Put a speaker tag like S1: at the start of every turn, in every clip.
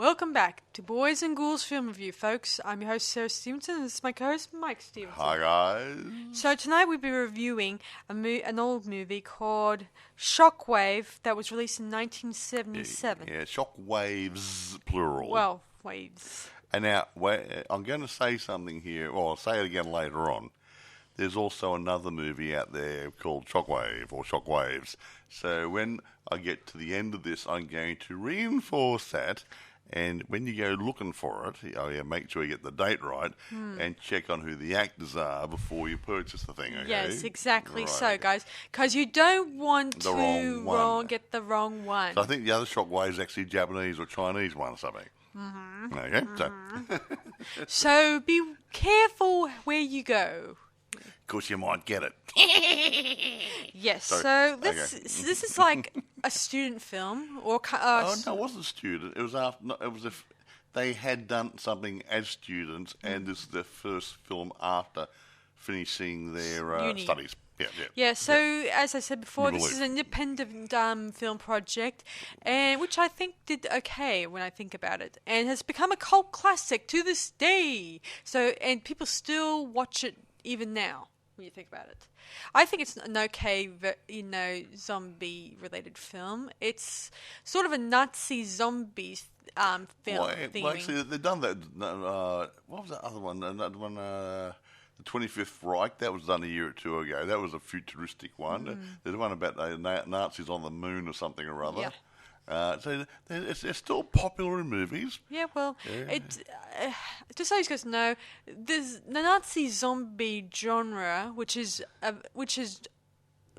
S1: Welcome back to Boys and Ghouls Film Review, folks. I'm your host, Sarah Stephenson, and this is my co-host, Mike Stephenson.
S2: Hi, guys.
S1: So tonight we'll be reviewing an old movie called Shockwave that was released in 1977.
S2: Yeah, Shockwaves, plural.
S1: Well, waves.
S2: And now, I'm going to say something here, or I'll say it again later on. There's also another movie out there called Shockwave, or Shockwaves. So when I get to the end of this, I'm going to reinforce that. And when you go looking for it, make sure you get the date right and check on who the actors are before you purchase the thing, okay?
S1: Yes, exactly
S2: right.
S1: so, guys. Because you don't want
S2: The
S1: to
S2: wrong one.
S1: get the wrong one.
S2: So I think the other Shockwave is actually Japanese or Chinese one or something. Mm-hmm. Okay,
S1: So be careful where you go.
S2: Because you might get it.
S1: Yes,
S2: Sorry.
S1: so this is like a student film, or
S2: No, it wasn't student. It was after. No, it was if they had done something as students, and this is their first film after finishing their
S1: Uni.
S2: studies.
S1: Yeah, so as I said before, this is an independent film project, and which I think did okay when I think about it, and has become a cult classic to this day. So, and people still watch it even now when you think about it. I think it's an okay, zombie-related film. It's sort of a Nazi zombie film theming.
S2: Well, actually, they've done that. What was that other one? Another one. The 25th Reich, that was done a year or two ago. That was a futuristic one. There's one about Nazis on the moon or something or other.
S1: Yeah.
S2: So they're still popular in movies.
S1: Yeah, well, just so you guys know, there's the Nazi zombie genre, which is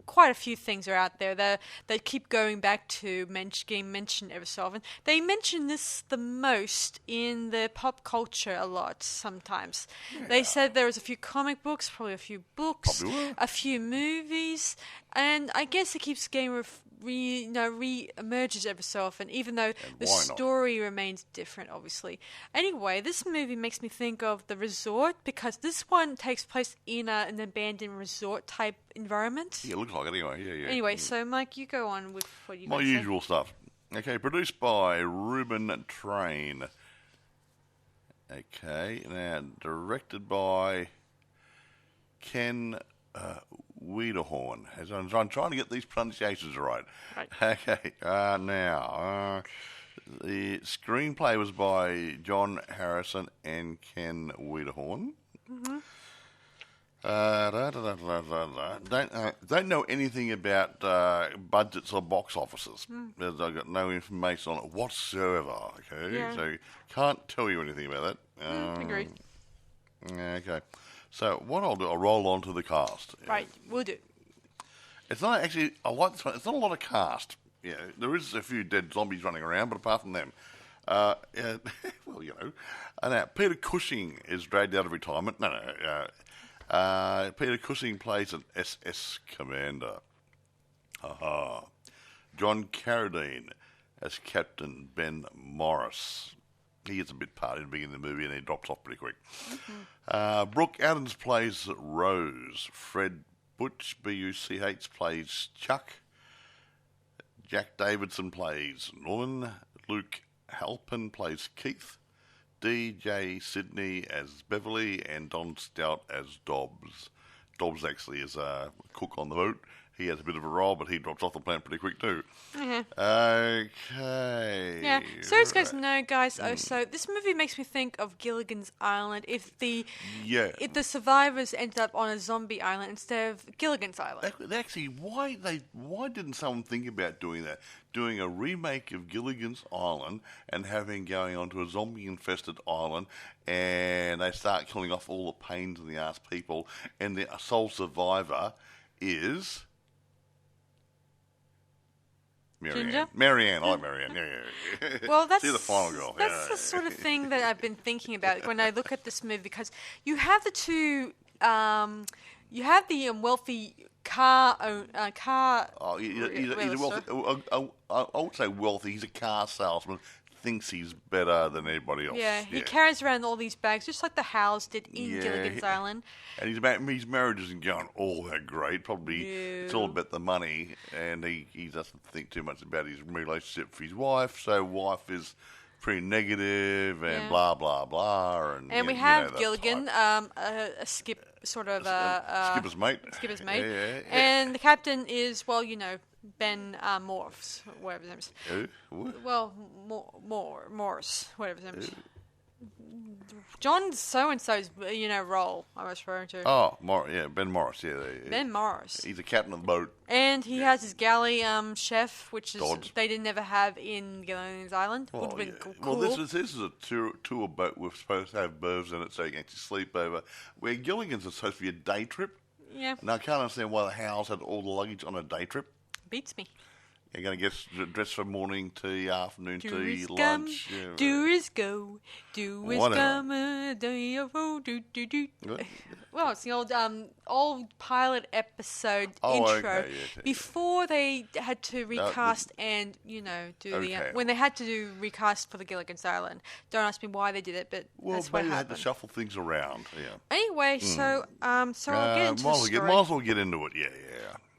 S1: quite a few things are out there that keep going back to getting mentioned ever so often. They mention this the most in the pop culture a lot sometimes. Yeah. They said there was a few comic books, probably a few books, a few movies, and I guess it keeps getting re-emerges ever so often, even though the story remains different, obviously. Anyway, this movie makes me think of The Resort, because this one takes place in an abandoned resort-type environment.
S2: Yeah, it looks like it anyway. Yeah.
S1: Anyway, so Mike, you go on with what you got
S2: My
S1: to say.
S2: usual stuff. Okay, produced by Ruben Train. Okay, now directed by Ken Wiederhorn. I'm trying to get these pronunciations right. Okay, now, the screenplay was by John Harrison and Ken Wiederhorn. Mm-hmm. Don't know anything about budgets or box offices. I've got no information on it whatsoever. Okay, so can't tell you anything about that.
S1: Agreed.
S2: Okay. So what I'll do, I'll roll on to the cast.
S1: Right, we'll do.
S2: It's not actually, I like this one, it's not a lot of cast. Yeah, there is a few dead zombies running around, but apart from them, well, Peter Cushing is dragged out of retirement. Peter Cushing plays an SS commander. John Carradine as Captain Ben Morris. He gets a bit part in the beginning of the movie and he drops off pretty quick. Mm-hmm. Brooke Adams plays Rose. Fred Butch, B-U-C-H, plays Chuck. Jack Davidson plays Norman. Luke Halpin plays Keith. D.J. Sidney as Beverly and Don Stout as Dobbs. Dobbs actually is a cook on the boat. He has a bit of a role, but he drops off the plant pretty quick too. Mm-hmm. Okay.
S1: Yeah. So as you guys know, guys, so this movie makes me think of Gilligan's Island. If the survivors ended up on a zombie island instead of Gilligan's Island.
S2: Actually, why didn't someone think about doing that? Doing a remake of Gilligan's Island and having going onto a zombie-infested island, and they start killing off all the pains in the ass people, and the sole survivor is
S1: Ginger?
S2: Marianne. I like Marianne. Yeah.
S1: Well, that's
S2: she's the final girl.
S1: That's the sort of thing that I've been thinking about when I look at this movie, because you have the two. You have the wealthy car.
S2: He's a wealthy. I would say wealthy. He's a car salesman. Thinks he's better than anybody else.
S1: Yeah, he carries around all these bags, just like the Howes did in Gilligan's Island.
S2: And his marriage isn't going all that great. Probably it's all about the money, and he doesn't think too much about his relationship with his wife. So wife is pretty negative and blah blah blah.
S1: And we have Gilligan, a skip sort of
S2: skipper's mate.
S1: Skipper's mate.
S2: Yeah.
S1: And the captain is Ben Morse, whatever his name is.
S2: Who?
S1: Well, Morris, whatever his name is. John so-and-so's, role I was referring to.
S2: Oh, Ben Morris,
S1: Ben Morris.
S2: He's the captain of the boat.
S1: And he has his galley chef, which is
S2: Dodds.
S1: They didn't never have in Gilligan's Island. Would have been cool.
S2: Well, this is a tour boat. We're supposed to have berths in it so you can actually sleep over. Where Gilligan's is supposed to be a day trip.
S1: Yeah.
S2: Now, I can't understand why the Howells had all the luggage on a day trip.
S1: Beats me.
S2: You're going to get dressed for morning tea, afternoon tea, lunch.
S1: Doers go, doers come, Well, it's the old pilot episode intro.
S2: Okay,
S1: before they had to recast when they had to do recast for the Gilligan's Island. Don't ask me why they did it, but that's what happened.
S2: They had to shuffle things around. Yeah.
S1: Anyway, so I'll get into the story.
S2: Might as well get into it. Yeah.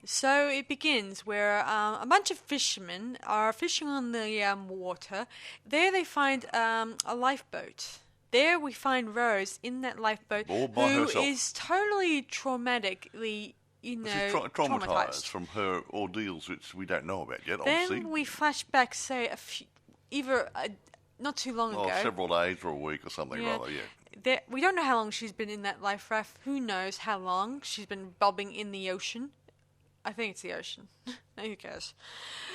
S1: So it begins where a bunch of fishermen are fishing on the water. There they find a lifeboat. There we find Rose in that lifeboat,
S2: all by
S1: who
S2: herself.
S1: is totally traumatically,
S2: She's traumatized from her ordeals, which we don't know about yet, obviously.
S1: Then we flash back, say, not too long ago.
S2: Several days or a week or something, rather,
S1: We don't know how long she's been in that life raft. Who knows how long she's been bobbing in the ocean. I think it's the ocean. Who cares?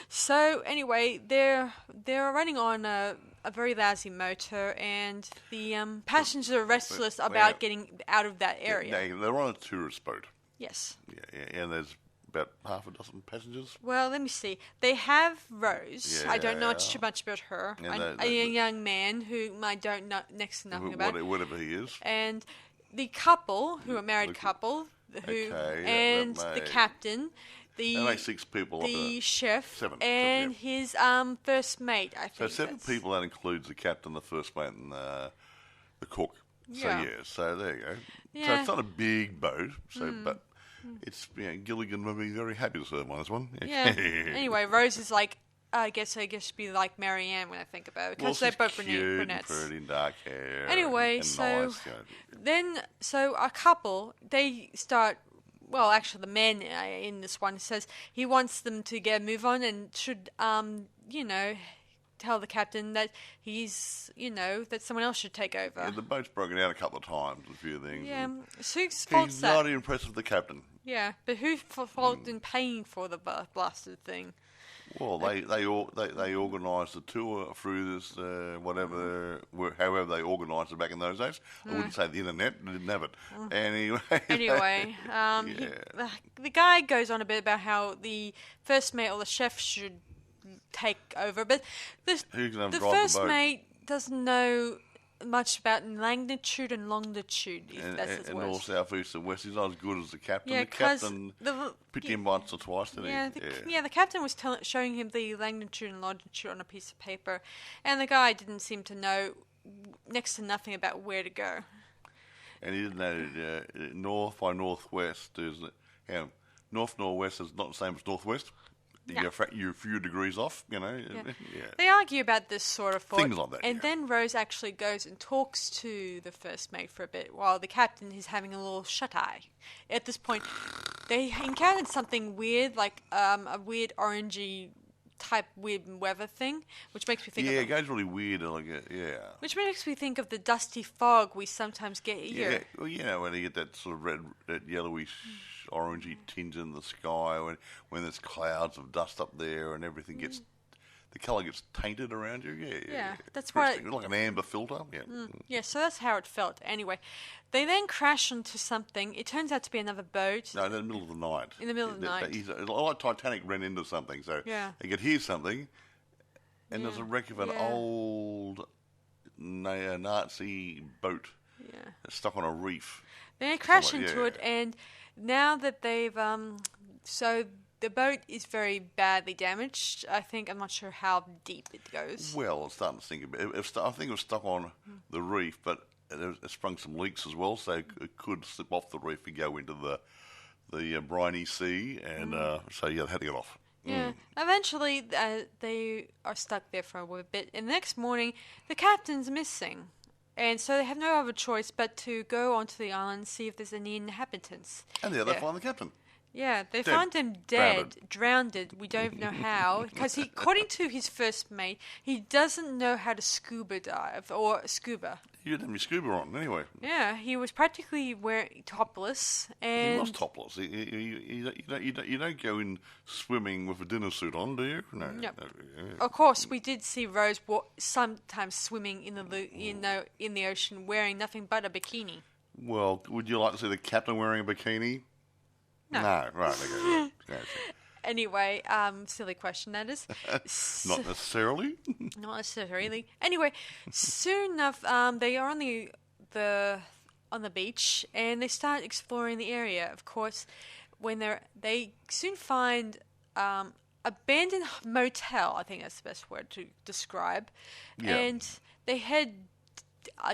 S1: So anyway, they're running on a very lousy motor, and the passengers are restless about getting out of that area.
S2: They're on a tourist boat.
S1: Yes.
S2: Yeah, and there's about half a dozen passengers.
S1: Well, let me see. They have Rose. I don't know too much about her. A young man whom I don't know next to nothing about.
S2: Whatever he is.
S1: And the couple, who are married couple. The captain,
S2: that makes 6 people.
S1: The chef,
S2: seven,
S1: his first mate. I think
S2: so 7 people. That includes the captain, the first mate, and the cook. So there you go.
S1: Yeah.
S2: So it's not a big boat. But it's Gilligan would be very happy to serve on this one.
S1: Yeah. Anyway, Rose is like. I guess be like Marianne when I think it, because they're both brunettes.
S2: Pretty dark hair.
S1: Anyway, so a couple, they start. Well, actually, the man in this one says he wants them to get a move on and should, tell the captain that that someone else should take over.
S2: Yeah, the boat's broken out a couple of times, a few things.
S1: Yeah, so whose fault's that?
S2: He's not impressed with the captain.
S1: Yeah, but who's fault in paying for the blasted thing?
S2: Well, they organised the tour through this however they organised it back in those days. I wouldn't say the internet; they didn't have it.
S1: Anyway, the guy goes on a bit about how the first mate or the chef should take over, but the first mate doesn't know much about magnitude and longitude,
S2: and north, south, east, and west. He's not as good as the captain.
S1: Yeah,
S2: the captain picked him once or twice, didn't he?
S1: The captain was showing him the magnitude and longitude on a piece of paper, and the guy didn't seem to know next to nothing about where to go.
S2: And he didn't know north by northwest is north-northwest is not the same as northwest.
S1: No.
S2: You're a few degrees off, Yeah.
S1: They argue about this sort of thought.
S2: Things like that.
S1: And then Rose actually goes and talks to the first mate for a bit while the captain is having a little shut-eye. At this point, they encountered something weird, like a weird orangey type weird weather thing, which makes me think of...
S2: it goes really weird. Which makes me think of the dusty fog we sometimes get here. Yeah, well, when you get that sort of red, yellowish, orangey tinge in the sky, when there's clouds of dust up there and everything gets... The colour gets tainted around you,
S1: Yeah, that's right.
S2: Like an amber filter,
S1: Yeah, so that's how it felt. Anyway, they then crash into something. It turns out to be another boat.
S2: No, in the middle of the night.
S1: In the middle of the night.
S2: Like Titanic ran into something, so they could hear something, and there's a wreck of an old Nazi boat stuck on a reef.
S1: They crash into it, and now that they've... The boat is very badly damaged. I'm not sure how deep it goes.
S2: Well, I'm starting to think about it. I think it was stuck on the reef, but it sprung some leaks as well, so it could slip off the reef and go into the briny sea, and so they had to get off.
S1: Yeah. Now eventually, they are stuck there for a bit. And the next morning, the captain's missing. And so they have no other choice but to go onto the island and see if there's any inhabitants.
S2: And they find the captain.
S1: Yeah, they
S2: Dead.
S1: find him dead, drowned. We don't know how. Because according to his first mate, he doesn't know how to scuba dive or scuba.
S2: You didn't have your scuba on, anyway.
S1: Yeah, he was practically topless. And
S2: He was topless. You don't go in swimming with a dinner suit on, do you? No.
S1: Of course, we did see Rose sometimes swimming in the ocean wearing nothing but a bikini.
S2: Well, would you like to see the captain wearing a bikini? No. Right, okay. Yeah.
S1: Anyway, silly question that is.
S2: Not necessarily.
S1: Not necessarily. Anyway, soon enough, they are on the beach and they start exploring the area. Of course, when they soon find abandoned motel. I think that's the best word to describe. Yeah. And they head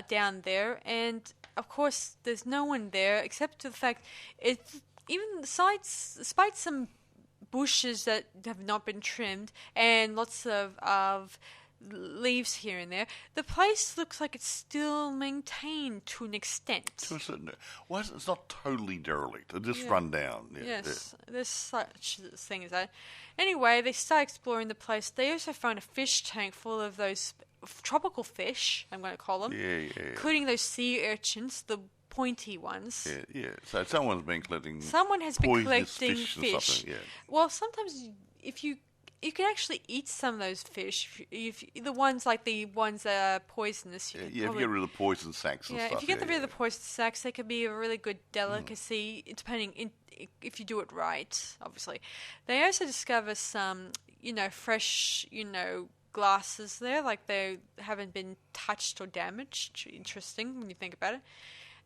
S1: down there, and of course, there's no one there except for the fact despite some bushes that have not been trimmed and lots of leaves here and there, the place looks like it's still maintained to an extent.
S2: Well, it's not totally derelict. It's just run down.
S1: Yes, there's such a thing as that. Anyway, they start exploring the place. They also find a fish tank full of those tropical fish, I'm going to call them, including those sea urchins, the pointy ones.
S2: Yeah. So someone has been collecting
S1: fish. Well, sometimes if you can actually eat some of those fish. If the ones that are poisonous.
S2: If you get rid of the poison sacs and stuff.
S1: If you get rid of the poison sacs, they can be a really good delicacy, depending if you do it right. Obviously, they also discover some, fresh, glasses there, like they haven't been touched or damaged. Interesting when you think about it.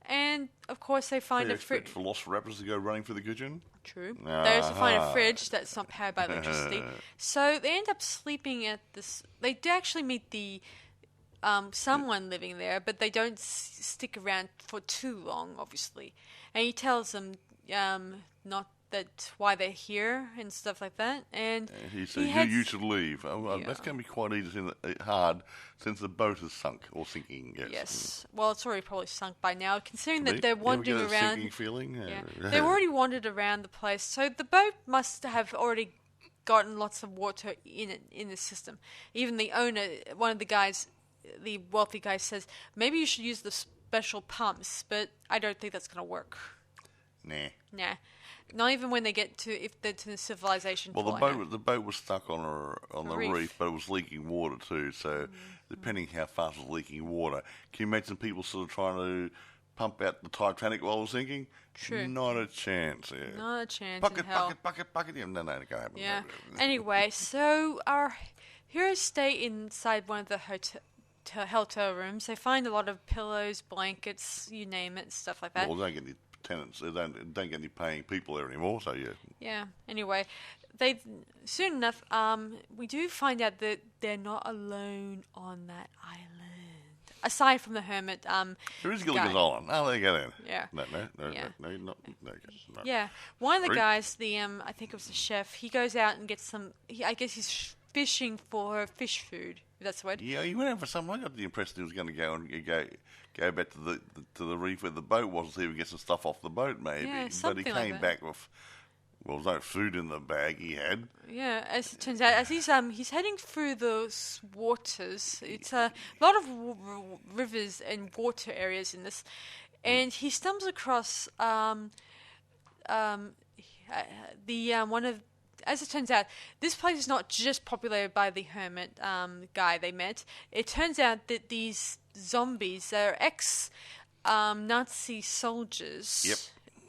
S1: And, of course, they find a fridge.
S2: For velociraptors to go running for the Cushing?
S1: True. They also find a fridge that's not powered by electricity. So they end up sleeping at this. They do actually meet someone living there, but they don't stick around for too long, obviously. And he tells them not that why they're here and stuff like that. And
S2: he says, you should leave. That's going to be quite hard since the boat is sunk or sinking.
S1: Yes. Well, it's already probably sunk by now, considering that they're wandering around.
S2: A sinking feeling?
S1: They've already wandered around the place, so the boat must have already gotten lots of water in the system. Even the owner, one of the guys, the wealthy guy, says maybe you should use the special pumps, but I don't think that's going to work. Nah. Not even when they get if they're to the civilization.
S2: Well, the boat was stuck on the reef, but it was leaking water too. So, depending how fast it was leaking water, can you imagine people sort of trying to pump out the Titanic while it was sinking?
S1: True.
S2: Not a chance. Yeah.
S1: Not a chance.
S2: Bucket. Yeah, no, it can't happen.
S1: Yeah. Anyway, so our heroes stay inside one of the hotel rooms. They find a lot of pillows, blankets, you name it, stuff like that.
S2: Well, they don't get any tenants. They don't get any paying people there anymore. So yeah.
S1: Yeah. Anyway, soon enough, we do find out that they're not alone on that island. Aside from the hermit,
S2: there is Gilligan's Island. Oh, there you go then.
S1: Yeah.
S2: No, no.
S1: Yeah. One of the guys, I think it was the chef. He goes out and gets some. I guess he's fishing for fish food. If that's the word.
S2: Yeah, he went out for some. I got the impression he was going to go back to the reef where the boat was and see if we get some stuff off the boat, maybe.
S1: Yeah,
S2: but he came back with. Well, there's no food in the bag he had.
S1: Yeah, as it turns out, as he's heading through those waters, it's a lot of rivers and water areas in this, and he stumbles across as it turns out, this place is not just populated by the hermit guy they met. It turns out that these zombies are ex-Nazi soldiers.
S2: Yep.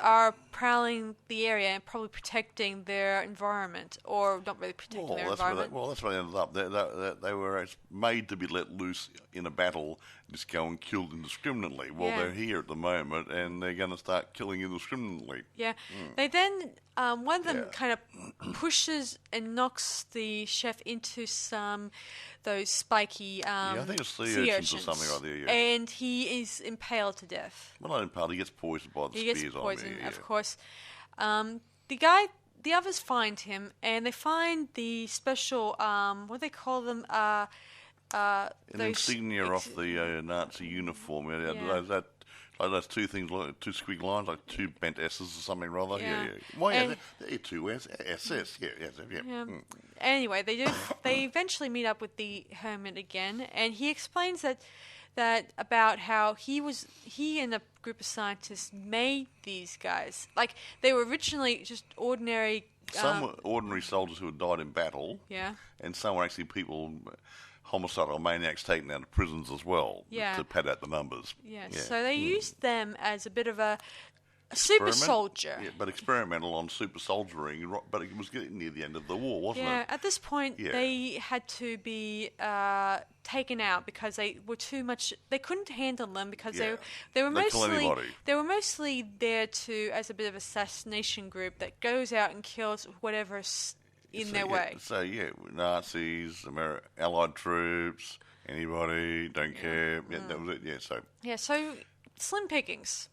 S1: Are prowling the area and probably protecting their environment, or not really protecting their environment.
S2: That's where they ended up. They were made to be let loose in a battle, just go and killed indiscriminately. Well, they're here at the moment, and they're going to start killing indiscriminately.
S1: Yeah. They then, one of them kind of pushes and knocks the chef into those spiky
S2: I think it's sea urchins or something like that. Yeah.
S1: And he is impaled to death.
S2: Well, not impaled. He gets poisoned by the spears.
S1: He gets poisoned, of course. The guy the others find him, and they find the special, what do they call them?
S2: An insignia off the Nazi uniform. Like those two things, like two squiggly lines, like two bent S's or something rather. Yeah. Well, yeah, they're two SS. Yeah.
S1: Anyway, they eventually meet up with the hermit again, and he explains that about how he and a group of scientists made these guys. Like, they were originally just ordinary...
S2: Some were ordinary soldiers who had died in battle.
S1: Yeah.
S2: And some were actually people, homicidal maniacs taken out of prisons as well.
S1: Yeah.
S2: To pad out the numbers.
S1: Yeah. So they used them as a bit of a super soldier.
S2: Yeah, but experimental on super soldiering, but it was getting near the end of the war, wasn't it?
S1: Yeah, at this point, they had to be taken out because they were too much. They couldn't handle them because they were mostly there as a bit of assassination group that goes out and kills whatever's in their way.
S2: So Nazis, Allied troops, anybody, don't care. Yeah, that was it.
S1: So slim pickings.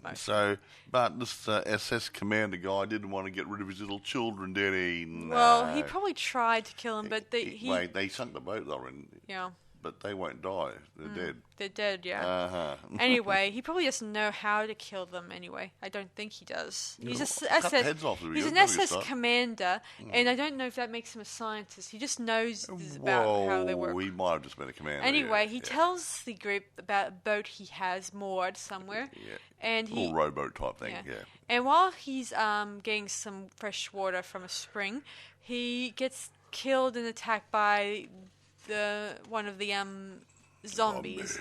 S2: But this SS commander guy didn't want to get rid of his little children, did he? No.
S1: Well, he probably tried to kill them, but
S2: they sunk the boat they were in.
S1: Yeah.
S2: But they won't die. They're dead.
S1: They're dead, yeah.
S2: Uh-huh.
S1: Anyway, he probably doesn't know how to kill them anyway. I don't think he does. He's an SS commander, and I don't know if that makes him a scientist. He just knows about how they work.
S2: He might have just been a commander.
S1: Anyway, he tells the group about a boat he has moored somewhere.
S2: Yeah.
S1: And
S2: a little rowboat type thing, yeah.
S1: And while he's getting some fresh water from a spring, he gets killed and attacked by one of the zombies.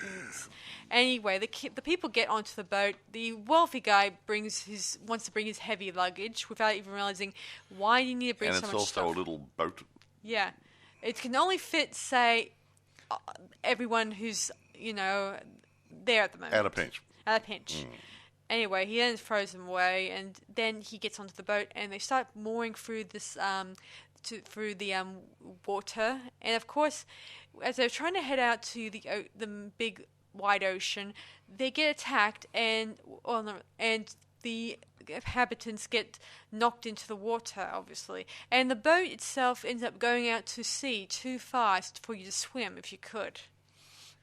S1: Anyway, the people get onto the boat. The wealthy guy wants to bring his heavy luggage without even realizing why you need to bring so much stuff. And
S2: it's also a little boat.
S1: Yeah, it can only fit, say, everyone who's there at the moment.
S2: At a pinch.
S1: Anyway, he then throws them away, and then he gets onto the boat, and they start mooring through this through the water, and of course, as they're trying to head out to the big wide ocean, they get attacked, and the inhabitants get knocked into the water, obviously, and the boat itself ends up going out to sea too fast for you to swim if you could.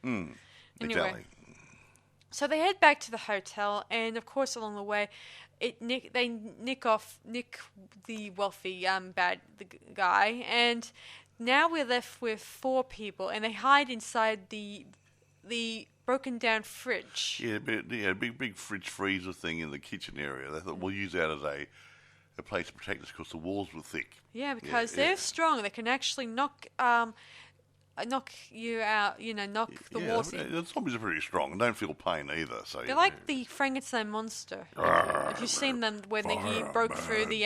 S1: Anyway,
S2: exactly.
S1: So they head back to the hotel, and of course, along the way, they nick the wealthy the guy, and now we're left with 4 people, and they hide inside the broken down fridge.
S2: Yeah, big fridge freezer thing in the kitchen area. They thought we'll use that as a place to protect us because the walls were thick.
S1: Yeah, because they're strong. They can actually knock you out, knock the walls in.
S2: The zombies are pretty strong and don't feel pain either. So
S1: they're like the Frankenstein monster. If you've seen them when he broke through the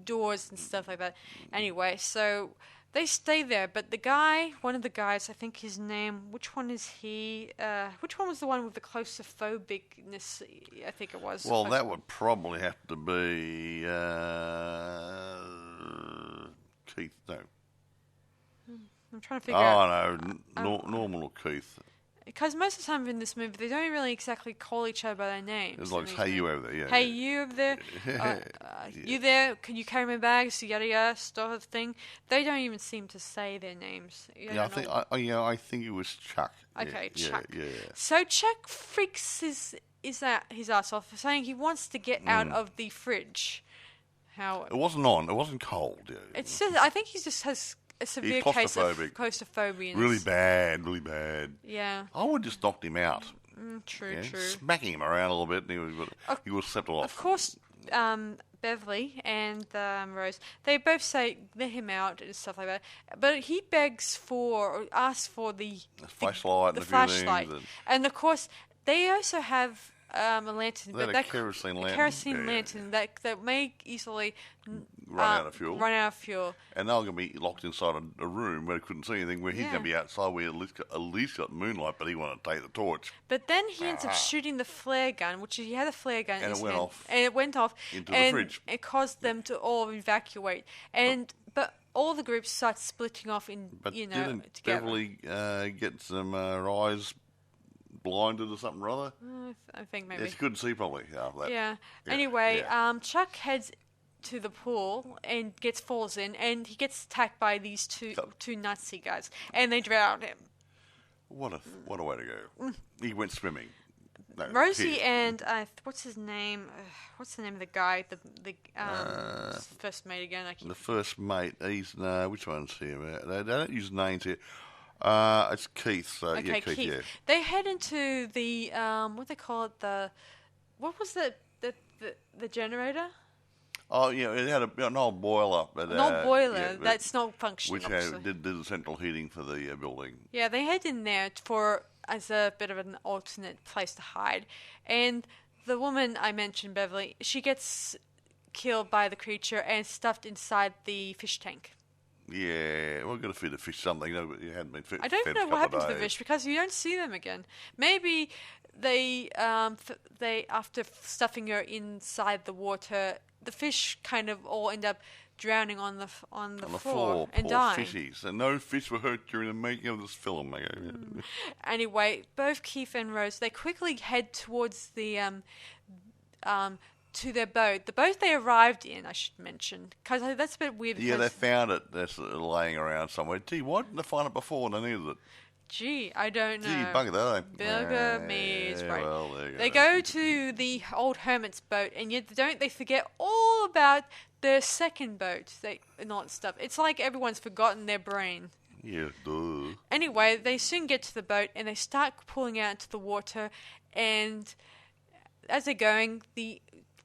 S1: doors and stuff like that. Anyway, so they stay there, but one of the guys, I think his name, which one is he? Which one was the one with the claustrophobicness? I think it was.
S2: Well, that would probably have to be Keith. No.
S1: I'm trying to figure out.
S2: Oh, no, Norman or Keith.
S1: Because most of the time in this movie, they don't really exactly call each other by their names.
S2: It's like, hey, you over there, yeah.
S1: Hey, you over there? You there? Can you carry my bags? Yada yada, sort of thing. They don't even seem to say their names.
S2: I think it was Chuck.
S1: Okay, Chuck.
S2: Yeah.
S1: So Chuck freaks his ass off, saying he wants to get out of the fridge.
S2: It wasn't on. It wasn't cold. Yeah.
S1: It's just, I think he just has a severe case of claustrophobia.
S2: Really bad.
S1: Yeah.
S2: I would have just knocked him out.
S1: True.
S2: Smacking him around a little bit, and he would have slept off.
S1: Of course, Beverly and Rose, they both say let him out and stuff like that. But he asks for the flashlight, and of course they also have a lantern,
S2: kerosene
S1: lantern that may easily
S2: run out of fuel. And they're going to be locked inside a room where they couldn't see anything, where he's going to be outside where at least got moonlight, but he wanted to take the torch.
S1: But then he ends up shooting the flare gun, which he had a flare gun in his hand.
S2: And it went off into the fridge.
S1: It caused them to all evacuate. But all the groups start splitting off together.
S2: Beverly get some eyes blinded or something rather?
S1: I think maybe.
S2: She couldn't see probably after that.
S1: Yeah. Anyway, Chuck heads to the pool and falls in, and he gets attacked by these two Nazi guys, and they drown him.
S2: What a way to go! He went swimming. No,
S1: Rosie and what's his name? What's the name of the guy? The first mate again.
S2: The first mate. He's which one's here? They don't use names here. It's Keith.
S1: Okay,
S2: Keith. Yeah.
S1: They head into the what they call it, what was the generator?
S2: Oh, yeah, it had an old boiler.
S1: An old boiler that's not functioning.
S2: Which did the central heating for the building.
S1: Yeah, they head in there as a bit of an alternate place to hide. And the woman I mentioned, Beverly, she gets killed by the creature and stuffed inside the fish tank.
S2: Yeah, we're going to feed the fish something. No, it hadn't been fed.
S1: I don't know what happened to the fish because you don't see them again. Maybe they after stuffing her inside the water, the fish kind of all end up drowning on the floor and dying.
S2: Fishies. And no fish were hurt during the making of this film.
S1: Anyway, both Keith and Rose, they quickly head towards the to their boat. The boat they arrived in, I should mention, because that's a bit weird.
S2: Yeah, they found it. That's laying around somewhere. Gee, why didn't they find it before when they needed it?
S1: Gee, I don't know.
S2: Gee, bugger that, eh?
S1: Bugger me is right.
S2: Well, there you
S1: they go to the old hermit's boat, and yet they forget all about their second boat. And all that stuff. It's like everyone's forgotten their brain.
S2: Yeah, duh.
S1: Anyway, they soon get to the boat, and they start pulling out into the water, and as they're going,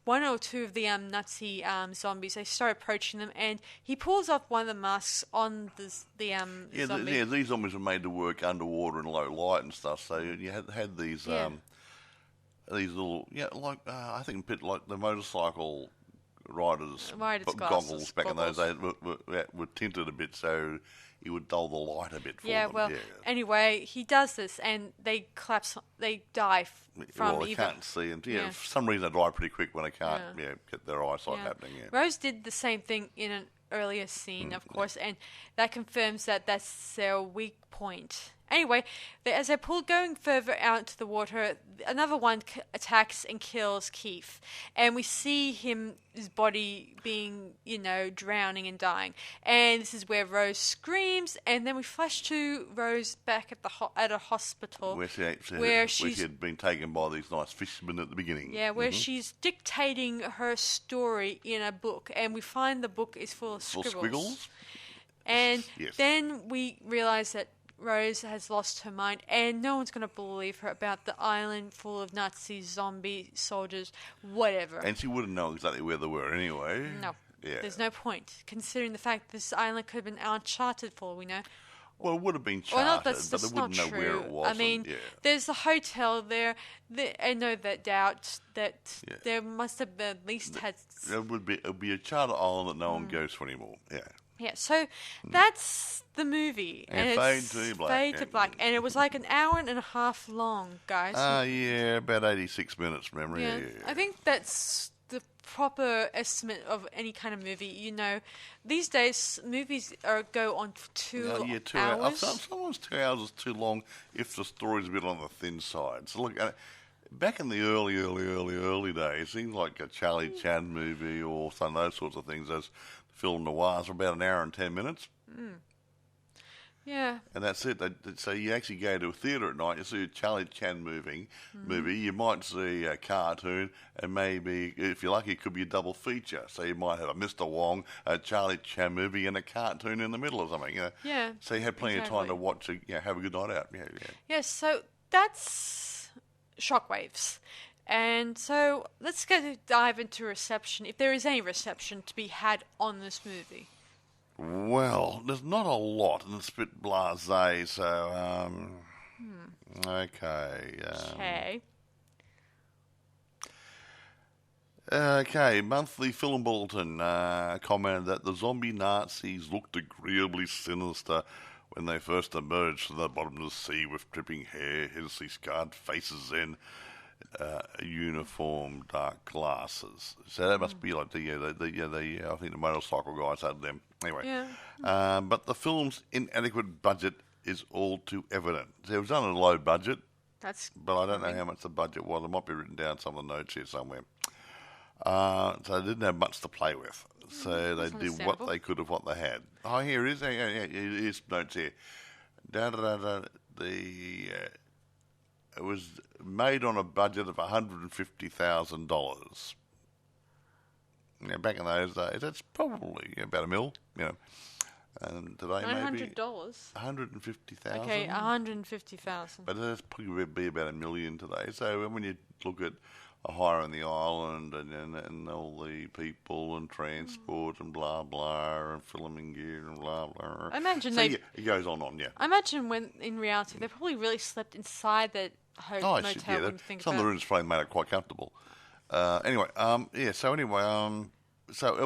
S1: one or two of the Nazi zombies, they start approaching them, and he pulls off one of the masks on the zombie.
S2: These zombies were made to work underwater in low light and stuff, so you had these little, I think a bit like the motorcycle riders' goggles back in those days were tinted a bit, so he would dull the light a bit for them.
S1: Anyway, he does this, and they die from
S2: they can't see, and for some reason they die pretty quick when they can't get their eyesight happening. Yeah.
S1: Rose did the same thing in an earlier scene, of course, and that confirms that that's their weak point. Anyway, as they're going further out into the water, another one attacks and kills Keith. And we see his body being, drowning and dying. And this is where Rose screams. And then we flash to Rose back at a hospital.
S2: Where she had been taken by these nice fishermen at the beginning.
S1: Yeah, where she's dictating her story in a book. And we find the book is full of scribbles. And then we realize that Rose has lost her mind, and no one's going to believe her about the island full of Nazi zombie soldiers, whatever.
S2: And she wouldn't know exactly where they were anyway.
S1: No. Yeah. There's no point, considering the fact this island could have been uncharted for all we know.
S2: Well, it would have been charted, but they wouldn't know where it was.
S1: I mean, there's a hotel there. I know that doubt that there must have at least had...
S2: It would be a charter island that no one goes to anymore,
S1: Yeah, so that's the movie.
S2: And Fade to Black.
S1: Fade to Black. And it was like an hour and a half long, guys.
S2: About 86 minutes from memory. Yeah.
S1: I think that's the proper estimate of any kind of movie. These days, movies go on for 2 hours.
S2: Sometimes 2 hours is too long if the story's a bit on the thin side. So look, back in the early days, things like a Charlie Chan movie or some of those sorts of things, those film noirs, were about an hour and 10 minutes.
S1: Yeah.
S2: And that's it. So you actually go to a theatre at night, you see a Charlie Chan movie, you might see a cartoon, and maybe, if you're lucky, it could be a double feature. So you might have a Mr. Wong, a Charlie Chan movie, and a cartoon in the middle or something.
S1: Yeah.
S2: So you had plenty of time to watch, have a good night out.
S1: Yes, so that's Shockwaves. And so let's dive into reception, if there is any reception to be had on this movie.
S2: Well, there's not a lot, and it's a bit blasé, so, okay. Okay, Monthly Film Bulletin commented that the zombie Nazis looked agreeably sinister when they first emerged from the bottom of the sea with dripping hair, hideously scarred faces, and uniform dark glasses. So that must be like I think the motorcycle guys had them. Anyway, but the film's inadequate budget is all too evident. So it was done at a low budget, but I don't know how much the budget was. It might be written down some of the notes here somewhere. So they didn't have much to play with. So they
S1: That's
S2: did what
S1: understandable.
S2: they could of what they had. Oh, here it is. Here's notes here. It was made on a budget of $150,000. Back in those days, that's probably about $1 million. And today maybe
S1: $900.
S2: $150,000.
S1: Okay, $150,000.
S2: But that's probably be about $1 million today. So when you look at a hire on the island and all the people and transport and blah blah and filming gear and blah blah.
S1: I imagine
S2: it goes on, yeah.
S1: I imagine when in reality they probably really slept inside that motel. When you think
S2: some of
S1: about
S2: the rooms probably made it quite comfortable. So it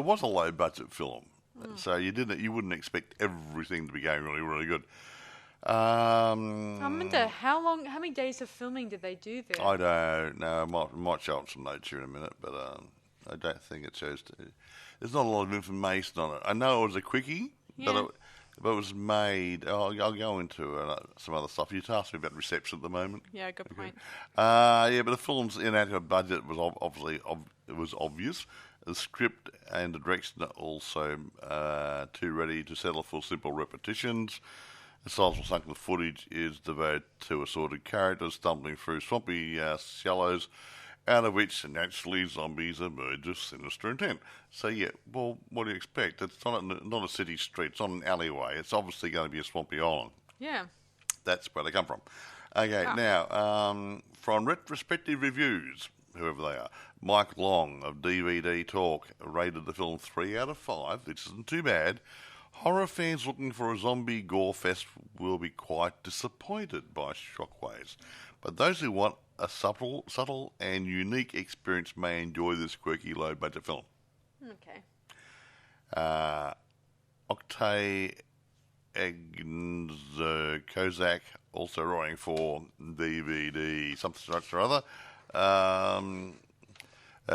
S2: was a low budget film. So you wouldn't expect everything to be going really, really good.
S1: I wonder how many days of filming did they do there?
S2: I don't know. I might show up some notes here in a minute, but I don't think it shows. There's not a lot of information on it. I know it was a quickie, but it was made. I'll go into some other stuff. You asked me about reception at the moment.
S1: Yeah, good point.
S2: But the film's inadequate budget was obvious. The script and the direction are also too ready to settle for simple repetitions. The sizable sunken footage is devoted to assorted characters stumbling through swampy shallows, out of which naturally zombies emerge with sinister intent. So what do you expect? It's not a city street, it's not an alleyway. It's obviously going to be a swampy island.
S1: Yeah.
S2: That's where they come from. Okay, now, from retrospective reviews, whoever they are, Mike Long of DVD Talk rated the film 3 out of 5, which isn't too bad. Horror fans looking for a zombie gore fest will be quite disappointed by Shockwaves, but those who want a subtle and unique experience may enjoy this quirky low-budget film.
S1: Okay.
S2: Oktay Kozak, also writing for DVD something or other,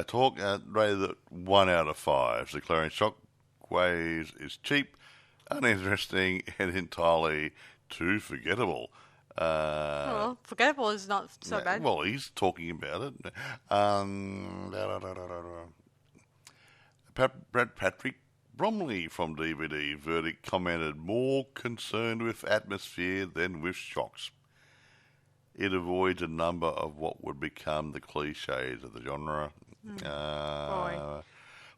S2: Talk rated it 1 out of 5, declaring Shockwaves is cheap, uninteresting, and entirely too forgettable.
S1: Forgettable is not so bad.
S2: Well, he's talking about it. Patrick Bromley from DVD Verdict commented, more concerned with atmosphere than with shocks. It avoids a number of what would become the cliches of the genre.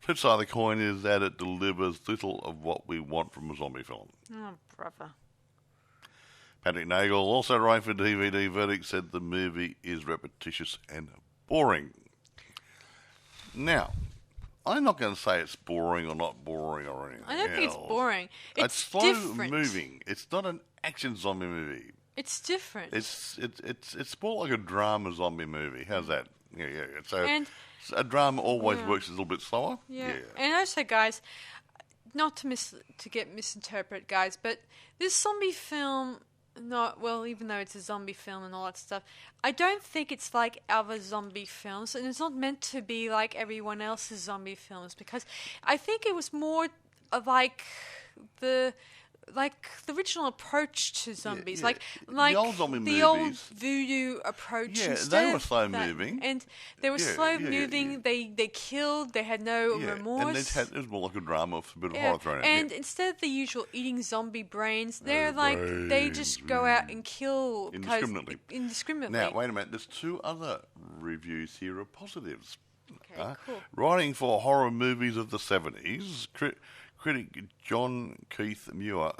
S2: Flip side of the coin is that it delivers little of what we want from a zombie film.
S1: Oh, brother.
S2: Patrick Nagel, also writing for DVD Verdict, said the movie is repetitious and boring. Now, I'm not going to say it's boring or not boring or anything.
S1: I don't think it's boring. It's
S2: slow
S1: different.
S2: moving. It's not an action zombie movie.
S1: It's different.
S2: It's more like a drama zombie movie. How's that? Yeah. So a drama always works a little bit slower.
S1: Yeah. And also, guys, not to get misinterpreted, guys, but this zombie film, even though it's a zombie film and all that stuff, I don't think it's like other zombie films, and it's not meant to be like everyone else's zombie films, because I think it was more of like the original approach to zombies, like
S2: the old zombie movies,
S1: the old voodoo approach.
S2: Yeah, they were slow moving,
S1: and they were slow moving. They killed. They had no remorse.
S2: And it was more like a drama with a bit of horror thrown in.
S1: And instead of the usual eating zombie brains, they just go out and kill indiscriminately.
S2: Now, wait a minute. There's 2 other reviews here of positives.
S1: Okay, cool.
S2: Writing for horror movies of the 70s, critic Kenneth Muir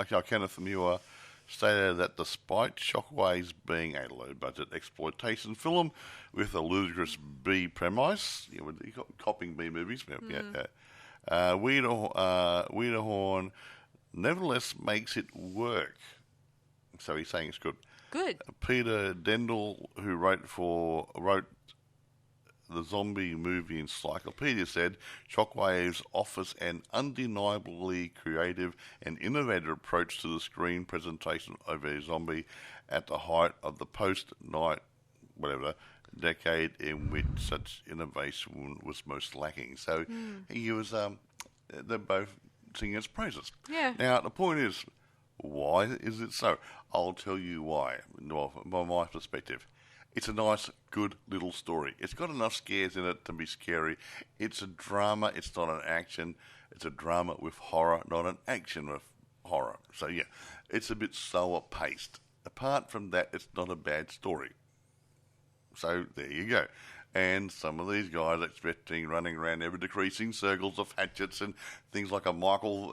S2: stated that despite Shockwaves being a low-budget exploitation film with a ludicrous B premise, copying B movies, Wiederhorn nevertheless makes it work. So he's saying it's good.
S1: Good.
S2: Peter Dendel, who wrote the zombie movie encyclopedia, said Shockwaves offers an undeniably creative and innovative approach to the screen presentation of a zombie at the height of the post-night decade in which such innovation was most lacking. So he was they're both singing his praises.
S1: Yeah.
S2: Now the point is, why is it so? I'll tell you why. Well, from my perspective, It's a nice, good little story. It's got enough scares in it to be scary. It's a drama. It's not an action. It's a drama with horror, not an action with horror. So, yeah, it's a bit slower paced. Apart from that, it's not a bad story. So, there you go. And some of these guys expecting running around ever-decreasing circles of hatchets and things like a Michael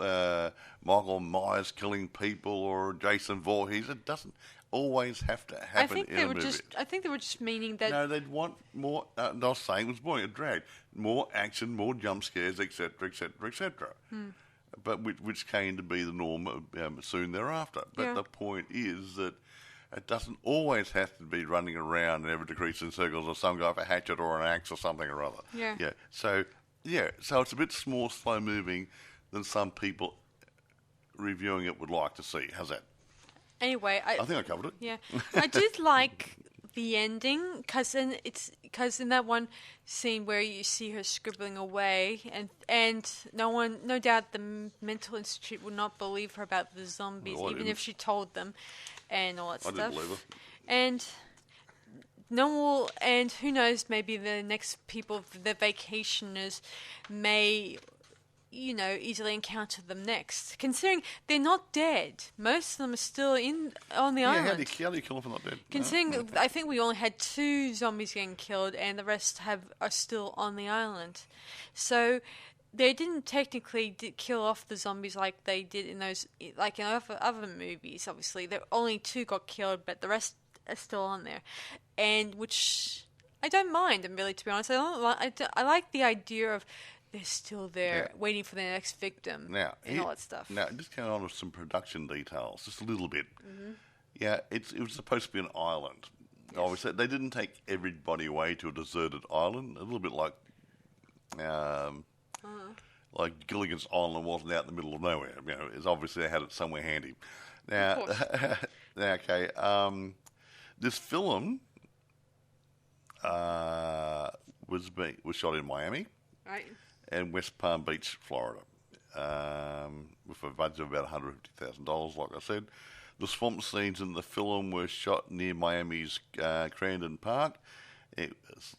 S2: Myers killing people or Jason Voorhees. It doesn't always have to happen in a movie.
S1: I think they were just meaning that...
S2: No, they'd want more... I was saying it was boring, a drag. More action, more jump scares, etc., etc., etc. But which came to be the norm soon thereafter. But the point is that it doesn't always have to be running around in ever-decreasing circles or some guy with a hatchet or an axe or something or other.
S1: Yeah.
S2: So it's a bit more slow-moving than some people reviewing it would like to see. How's that?
S1: Anyway,
S2: I think I covered it.
S1: Yeah. I did like the ending because in that one scene where you see her scribbling away and no doubt the mental institute would not believe her about the zombies, even if she told them and all that stuff.
S2: I didn't believe her.
S1: And who knows, maybe the next people, the vacationers, may, easily encounter them next. Considering they're not dead. Most of them are still on the island.
S2: How do you kill them if they're not dead?
S1: Considering, I think we only had 2 zombies getting killed and the rest are still on the island. So they didn't technically kill off the zombies like they did in those, like in other movies, obviously. Only 2 got killed, but the rest are still on there. And which I don't mind, really, to be honest. I like the idea of they're still there, waiting for their next victim and all that stuff.
S2: Now, just going on with some production details, just a little bit. Mm-hmm. Yeah, it was supposed to be an island. Yes. Obviously, they didn't take everybody away to a deserted island. A little bit like Gilligan's Island wasn't out in the middle of nowhere. It's obviously they had it somewhere handy. Now, okay. This film was shot in Miami.
S1: Right.
S2: And West Palm Beach, Florida, with a budget of about $150,000, like I said. The swamp scenes in the film were shot near Miami's Crandon Park. It was,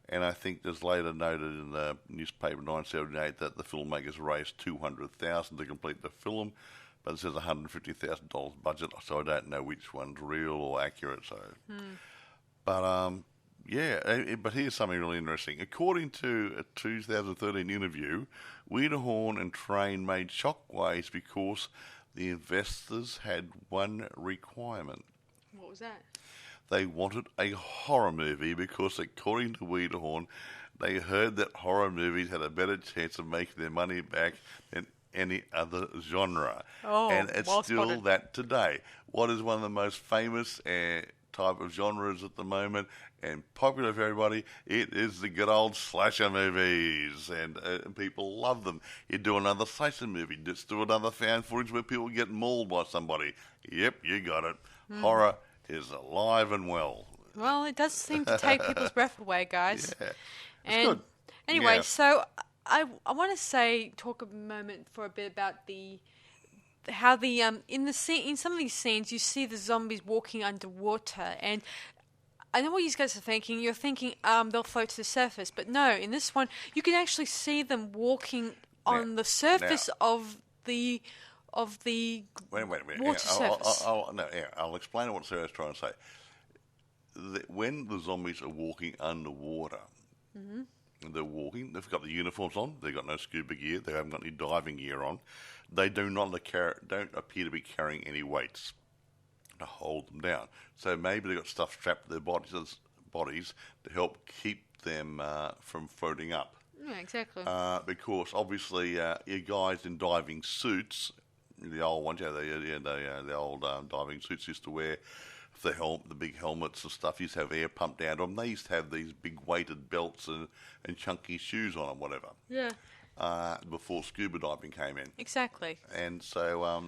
S2: and I think there's later noted in the newspaper 1978 that the filmmakers raised $200,000 to complete the film, but it says $150,000 budget, so I don't know which one's real or accurate. So, but but here's something really interesting. According to a 2013 interview, Wiederhorn and Train made shockwaves because the investors had one requirement.
S1: What was that?
S2: They wanted a horror movie because, according to Wiederhorn, they heard that horror movies had a better chance of making their money back than any other genre. And it's still spotted. That today. What is one of the most famous type of genres at the moment and popular for everybody? It is the good old slasher movies, and people love them. You do another slasher movie, just do another found footage where people get mauled by somebody. Yep, you got it. Horror is alive and well.
S1: Well, it does seem to take people's breath away, guys.
S2: Yeah,
S1: and
S2: good.
S1: Anyway, so I want to talk a moment for a bit about how in some of these scenes you see the zombies walking underwater, and I know what you guys are thinking. You're thinking they'll float to the surface, but no. In this one, you can actually see them walking on the surface of the water surface.
S2: I'll explain what Sarah's trying to say. When the zombies are walking underwater, they're walking. They've got the uniforms on. They've got no scuba gear. They haven't got any diving gear on. They don't appear to be carrying any weights to hold them down. So maybe they've got stuff strapped to their bodies to help keep them from floating up.
S1: Yeah, exactly.
S2: Because obviously your guys in diving suits, the old ones, the old diving suits used to wear the big helmets and stuff, used to have air pumped down to them. They used to have these big weighted belts and chunky shoes on them, whatever.
S1: Yeah.
S2: Before scuba diving came in.
S1: Exactly.
S2: And so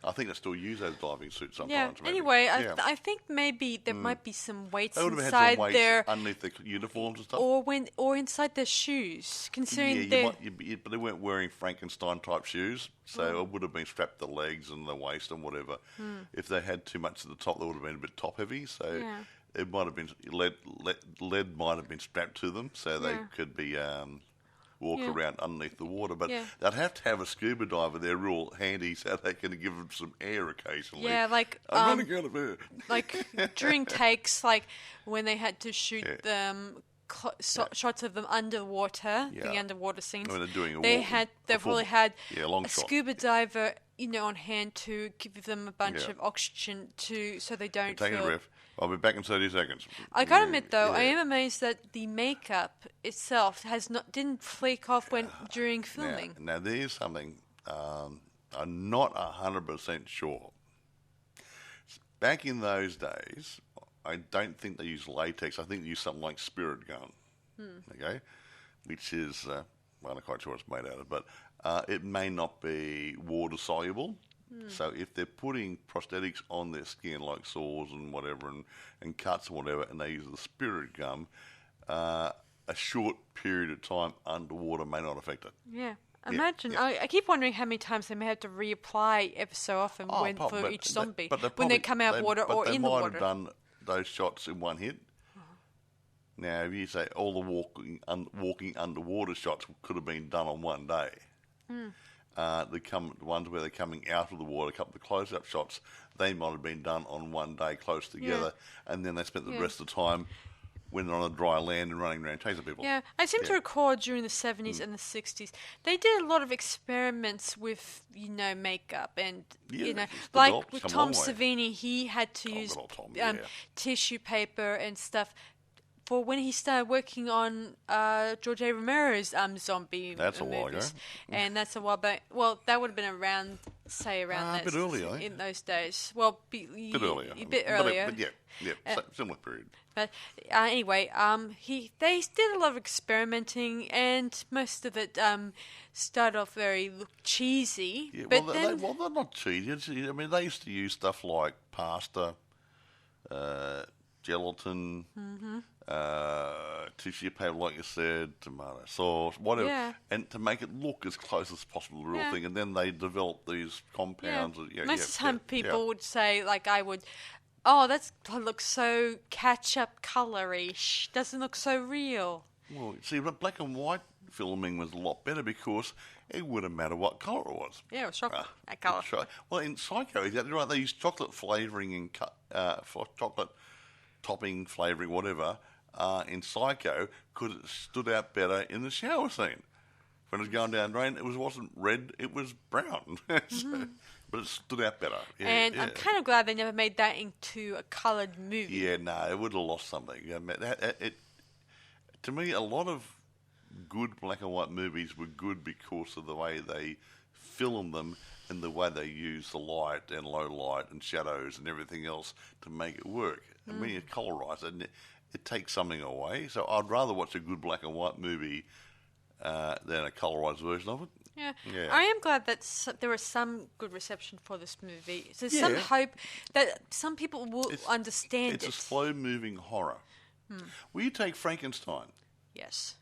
S2: I think they still use those diving suits
S1: Yeah.
S2: sometimes. Maybe.
S1: Anyway,
S2: Yeah.
S1: I think maybe there might be some weights
S2: They would have had
S1: inside
S2: some weights
S1: their
S2: underneath the uniforms and stuff.
S1: or inside their shoes, considering
S2: But they weren't wearing Frankenstein type shoes, so it would have been strapped to the legs and the waist and whatever. If they had too much at the top, they would have been a bit top heavy. So it might have been lead might have been strapped to them, so they could be walk around underneath the water. But they'd have to have a scuba diver there real handy so they can give them some air occasionally.
S1: Yeah, like
S2: I'm running out of air.
S1: Like during takes, like when they had to shoot them. Shots of them underwater, the underwater scenes.
S2: When they're doing
S1: they've probably had
S2: long
S1: a
S2: shot.
S1: scuba diver, on hand to give them a bunch of oxygen so they don't
S2: Take
S1: feel.
S2: a breath. I'll be back in 30 seconds.
S1: I gotta admit though, I am amazed that the makeup itself didn't flake off during filming.
S2: Now there's something I'm not 100% sure. Back in those days, I don't think they used latex. I think they used something like spirit gum, okay, which is, I'm not quite sure what it's made out of, but it may not be water soluble. So if they're putting prosthetics on their skin, like sores and whatever, and cuts and whatever, and they use the spirit gum, a short period of time underwater may not affect it.
S1: Yeah. Imagine. I keep wondering how many times they may have to reapply ever so often for each zombie when they come out of water or in the water.
S2: They might have done those shots in one hit. Now, if you say all the walking underwater shots could have been done on one day, the ones where they're coming out of the water, a couple of close-up shots, they might have been done on one day close together, and then they spent the rest of the time when they're on a dry land and running around chasing people.
S1: Yeah, I seem to recall during the 70s and the 60s, they did a lot of experiments with, makeup and, like with Tom Savini, he had to use tissue paper and stuff for when he started working on George A. Romero's zombie
S2: That's
S1: movies.
S2: A while ago.
S1: And that's a while back. Well, that would have been around
S2: a bit earlier.
S1: In those days. Well,
S2: bit earlier.
S1: A bit earlier.
S2: But similar period.
S1: But anyway, they did a lot of experimenting, and most of it started off very cheesy.
S2: Yeah,
S1: but
S2: they're not cheesy. I mean, they used to use stuff like pasta, gelatin, tissue paper, like you said, tomato sauce, whatever, and to make it look as close as possible to the real thing. And then they developed these compounds.
S1: Most of the time, people would say, like I would. Oh, that looks so ketchup colourish. Doesn't look so real.
S2: Well, see, but black and white filming was a lot better because it wouldn't matter what colour it was.
S1: Yeah, it was chocolate. That colour.
S2: Well, in Psycho, exactly right. They used chocolate flavouring and for chocolate topping flavouring, whatever, in Psycho, because it stood out better in the shower scene. When it was going down the drain, wasn't red, it was brown. But it stood out better. Yeah,
S1: and I'm kind of glad they never made that into a coloured movie.
S2: Yeah, no, it would have lost something. To me, a lot of good black and white movies were good because of the way they filmed them and the way they use the light and low light and shadows and everything else to make it work. And when you colorise it, it takes something away. So I'd rather watch a good black and white movie than a colorised version of it.
S1: Yeah. I am glad that there was some good reception for this movie. So there's some hope that some people will understand it.
S2: It's a slow-moving horror. Will you take Frankenstein?
S1: Yes.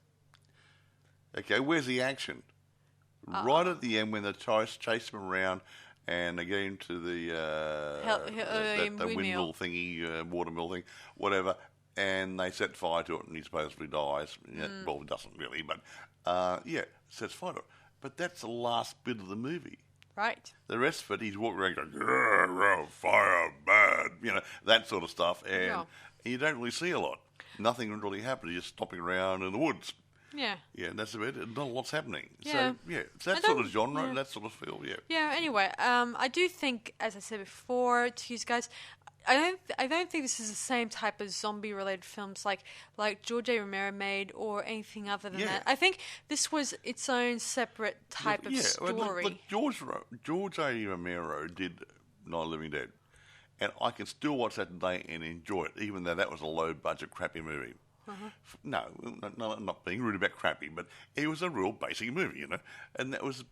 S2: Okay, where's the action? Right at the end when they chase him around and they get into the windmill thingy, watermill thing, whatever, and they set fire to it and he supposedly dies. Well, he doesn't really, but sets fire to it. But that's the last bit of the movie.
S1: Right.
S2: The rest of it, he's walking around going, fire, bad, that sort of stuff. And you don't really see a lot. Nothing really happens. You're just stopping around in the woods. Yeah. Yeah, and that's about it. Not a lot's happening.
S1: Yeah.
S2: So, it's that sort of genre, that sort of feel,
S1: Yeah, anyway, I do think, as I said before to you guys, I don't think this is the same type of zombie-related films like George A. Romero made or anything other than that. I think this was its own separate type of story.
S2: Look, George A. Romero did Night of the Living Dead, and I can still watch that today and enjoy it, even though that was a low-budget, crappy movie. No, not being rude about crappy, but it was a real basic movie, and that was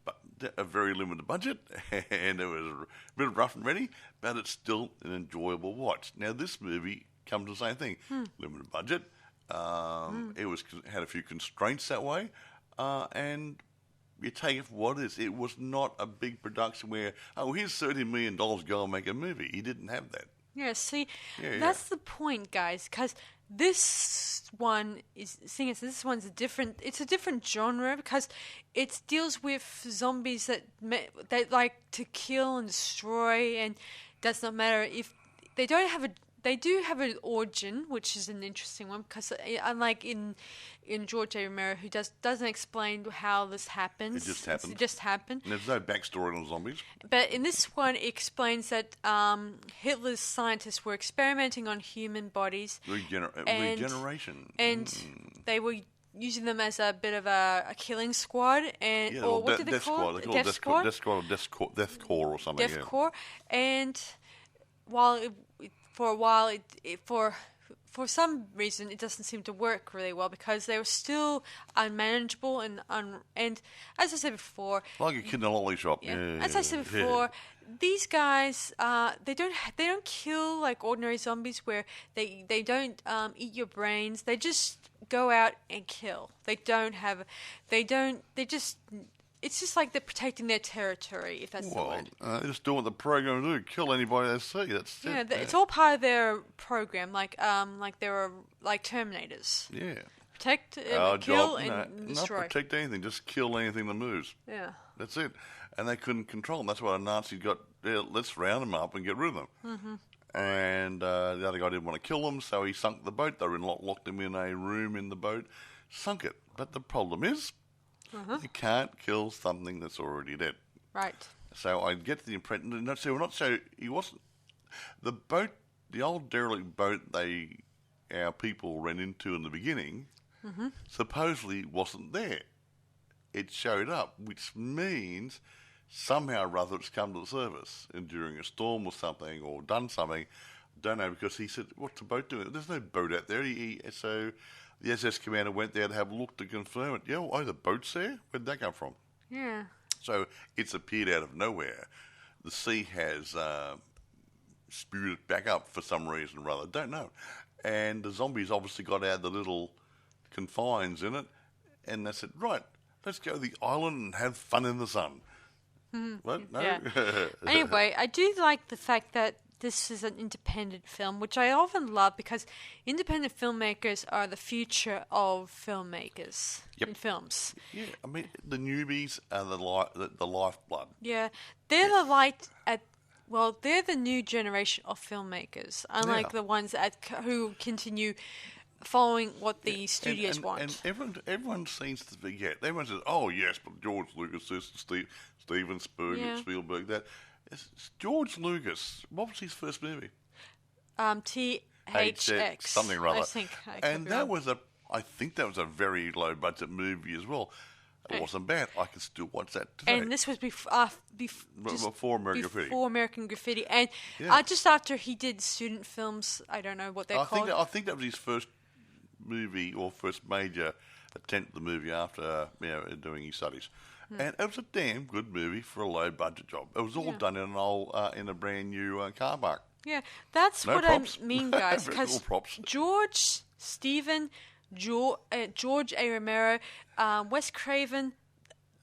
S2: a very limited budget, and it was a bit rough and ready, but it's still an enjoyable watch. Now, this movie comes to the same thing. Limited budget. It had a few constraints that way, and you take it for what it is. It was not a big production where, here's $30 million, go and make a movie. He didn't have that.
S1: Yeah, see, that's the point, guys, because this one is, seeing as this one's it's a different genre because it deals with zombies that like to kill and destroy, and it does not matter if they don't have they do have an origin, which is an interesting one because unlike in George A. Romero, who doesn't explain how this happens.
S2: It just happened.
S1: It just happened.
S2: And there's no backstory on zombies.
S1: But in this one, it explains that Hitler's scientists were experimenting on human bodies.
S2: Regeneration.
S1: And they were using them as a bit of a killing squad, or what did they call it? Death squad?
S2: Death squad, Death Corps or something.
S1: Death Corps. And for some reason, it doesn't seem to work really well because they were still unmanageable and as I said before,
S2: like a kid in a lolly shop.
S1: As I said before, these guys they don't kill like ordinary zombies where they don't eat your brains. They just go out and kill. It's just like they're protecting their territory, if that's the word.
S2: They just do what the program do, kill anybody they see. That's it.
S1: It's all part of their program, like they're like Terminators.
S2: Yeah.
S1: Protect, kill, and destroy.
S2: Not protect anything, just kill anything that moves.
S1: Yeah.
S2: That's it. And they couldn't control them. That's why the Nazis got, let's round them up and get rid of them. Mm-hmm. And the other guy didn't want to kill them, so he sunk the boat. They locked him in a room in the boat, sunk it. But the problem is, you can't kill something that's already dead.
S1: Right.
S2: So I get the impression. He wasn't. The boat, the old derelict boat our people ran into in the beginning, supposedly wasn't there. It showed up, which means somehow or other it's come to the surface and during a storm or something, or done something. Don't know, because he said, "What's the boat doing?" There's no boat out there. So the SS commander went there to have a look to confirm it. Yeah, the boat's there? Where'd that come from?
S1: Yeah.
S2: So it's appeared out of nowhere. The sea has spewed it back up for some reason or other. Don't know. And the zombies obviously got out the little confines in it, and they said, right, let's go to the island and have fun in the sun. What? No?
S1: Yeah. Anyway, I do like the fact that this is an independent film, which I often love because independent filmmakers are the future of filmmakers in films.
S2: Yeah, I mean, the newbies are the lifeblood.
S1: Yeah, they're the light at. Well, they're the new generation of filmmakers, unlike the ones who continue following what the studios want.
S2: And everyone seems to forget. Everyone says, "Oh yes, but George Lucas, this, Steven Spielberg, that." It's George Lucas. What was his first movie?
S1: THX.
S2: Something or other.
S1: I think.
S2: I think that was a very low budget movie as well. It wasn't bad. I can still watch that today.
S1: And this was before American Graffiti. And just after he did student films, I don't know what they're called.
S2: I think that was his first movie or first major attempt at the movie after doing his studies. And it was a damn good movie for a low budget job. It was all done in a brand new car park.
S1: Yeah, that's what
S2: props.
S1: I mean, guys. Because George A. Romero, Wes Craven,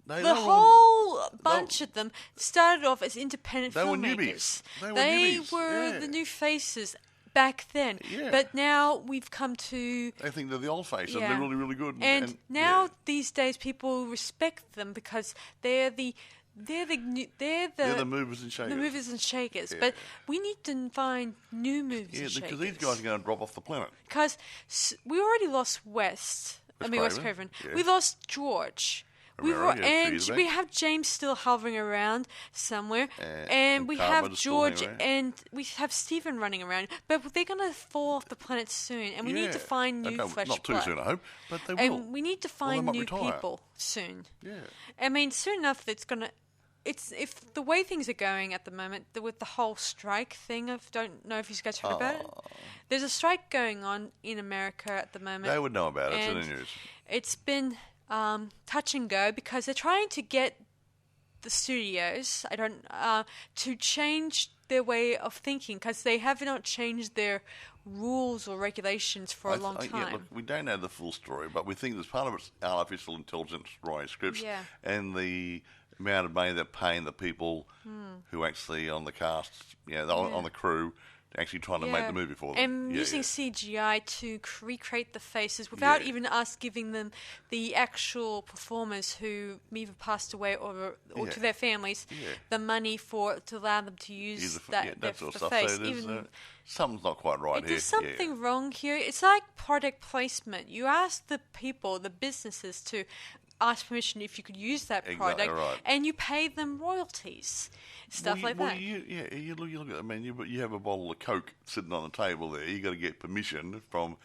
S1: the whole bunch of them started off as independent filmmakers. They were the new faces back then. Yeah. But now we've come to...
S2: I think they're the old faces. They're really, really good.
S1: And now these days people respect them because they're the
S2: movers and shakers.
S1: The movers and shakers. Yeah. But we need to find new movers and shakers.
S2: Yeah, because these guys are going to drop off the planet.
S1: Because we already lost Wes Craven. Yeah. We lost George. We have James still hovering around somewhere, and we have George, and we have Stephen running around. But they're going to fall off the planet soon, and we need to find new flesh
S2: not too
S1: blood.
S2: Soon, I hope, but they will.
S1: And we need to find new people soon.
S2: Yeah.
S1: I mean, soon enough, it's going to. it's if the way things are going at the moment with the whole strike thing. I don't know if you guys heard about it. There's a strike going on in America at the moment.
S2: They would know about it. It's in
S1: and
S2: the news.
S1: It's been touch and go because they're trying to get the studios to change their way of thinking because they have not changed their rules or regulations for a long time.
S2: Yeah, look, we don't know the full story, but we think there's part of it's artificial intelligence writing scripts and the amount of money they're paying the people who actually on the cast, on the crew, actually trying to make the movie for them.
S1: And using CGI to recreate the faces without even us giving them the actual performers who either passed away or to their families the money to allow them to use
S2: that sort of stuff.
S1: face.
S2: So something's not quite right here.
S1: There's something wrong here. It's like product placement. You ask the people, the businesses, to ask permission if you could use that product, and you pay them royalties, stuff like that.
S2: You look at the menu, but you have a bottle of Coke sitting on the table there. You got to get permission from